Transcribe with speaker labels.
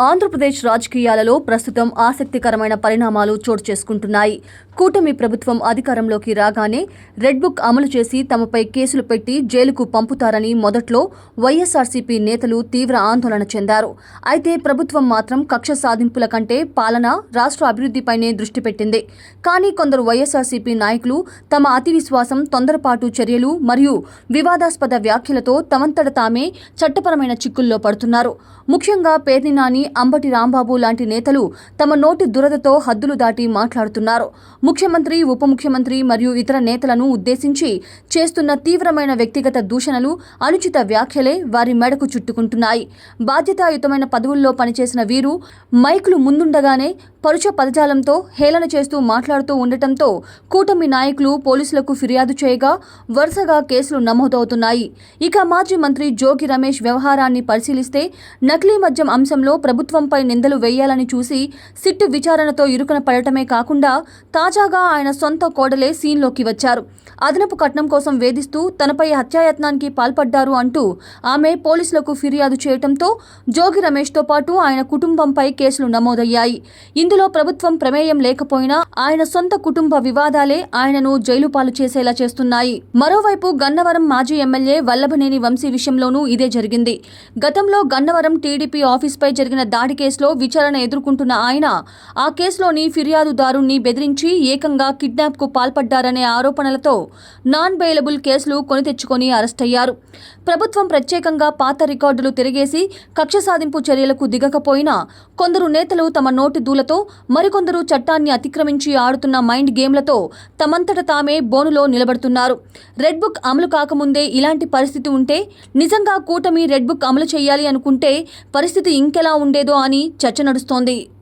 Speaker 1: ఆంధ్రప్రదేశ్ రాజకీయాలలో ప్రస్తుతం ఆసక్తికరమైన పరిణామాలు చోటు చేసుకుంటున్నాయి. కూటమి ప్రభుత్వం అధికారంలోకి రాగానే రెడ్ బుక్ అమలు చేసి తమపై కేసులు పెట్టి జైలుకు పంపుతారని మొదట్లో వైఎస్ఆర్సీపీ నేతలు తీవ్ర ఆందోళన చెందారు. అయితే ప్రభుత్వం మాత్రం కక్ష సాధింపుల కంటే పాలన, రాష్ట్ర అభివృద్ధిపైనే దృష్టి పెట్టింది. కానీ కొందరు వైఎస్ఆర్సీపీ నాయకులు తమ అతి విశ్వాసం, తొందరపాటు చర్యలు మరియు వివాదాస్పద వ్యాఖ్యలతో తమంతట తామే చట్టపరమైన చిక్కుల్లో పడుతున్నారు. ముఖ్యంగా పేర్ని నాని, అంబటి రాంబాబు లాంటి నేతలు తమ నోటి దురదతో హద్దులు దాటి మాట్లాడుతున్నారు. ముఖ్యమంత్రి, ఉప ముఖ్యమంత్రి మరియు ఇతర నేతలను ఉద్దేశించి చేస్తున్న తీవ్రమైన వ్యక్తిగత దూషణలు, అనుచిత వ్యాఖ్యలే వారి మెడకు చుట్టుకుంటున్నాయి. బాధ్యతాయుతమైన పదవుల్లో పనిచేసిన వీరు మైకులు ముందుండగానే పరుష పదజాలంతో హేళన చేస్తూ మాట్లాడుతూ ఉండటంతో కూటమి నాయకులు పోలీసులకు ఫిర్యాదు చేయగా వరుసగా కేసులు నమోదవుతున్నాయి. ఇక మాజీ మంత్రి జోగి రమేష్ వ్యవహారాన్ని పరిశీలిస్తే నకిలీ మద్యం అంశంలో ప్రభుత్వంపై నిందలు వేయాలని చూసి సిట్టు విచారణతో ఇరుకున పడటమే కాకుండా తాజాగా ఆయన సొంత కోడలే సీన్లోకి వచ్చారు. అదనపు కట్నం కోసం వేధిస్తూ తనపై హత్యాయత్నానికి పాల్పడ్డారు అంటూ ఆమె పోలీసులకు ఫిర్యాదు చేయడంతో జోగి రమేష్తో పాటు ఆయన కుటుంబంపై కేసులు నమోదయ్యాయి. ఇందులో ప్రభుత్వం ప్రమేయం లేకపోయినా ఆయన సొంత కుటుంబ వివాదాలే ఆయనను జైలు పాలు చేసేలా చేస్తున్నాయి. మరోవైపు గన్నవరం మాజీ ఎమ్మెల్యే వల్లభనేని వంశీ విషయంలోనూ ఇదే జరిగింది. గతంలో గన్నవరం టీడీపీ ఆఫీస్పై జరిగిన దాడి కేసులో విచారణ ఎదుర్కొంటున్న ఆయన ఆ కేసులోని ఫిర్యాదుదారుణ్ణి బెదిరించి ఏకంగా కిడ్నాప్కు పాల్పడ్డారనే ఆరోపణలతో నాన్ బెయిలబుల్ కేసులు కొని తెచ్చుకొని అరెస్టయ్యారు. ప్రభుత్వం ప్రత్యేకంగా పాత రికార్డులు తిరిగేసి కక్ష సాధింపు చర్యలకు దిగకపోయినా కొందరు నేతలు తమ నోటి దూలతో, మరికొందరు చట్టాన్ని అతిక్రమించి ఆడుతున్న మైండ్ గేమ్లతో తమంతట తామే బోనులో నిలబడుతున్నారు. రెడ్ బుక్ అమలు కాకముందే ఇలాంటి పరిస్థితి ఉంటే నిజంగా కూటమి రెడ్ బుక్ అమలు చేయాలి అనుకుంటే పరిస్థితి ఇంకెలా ఉండేదో అని చర్చ నడుస్తోంది.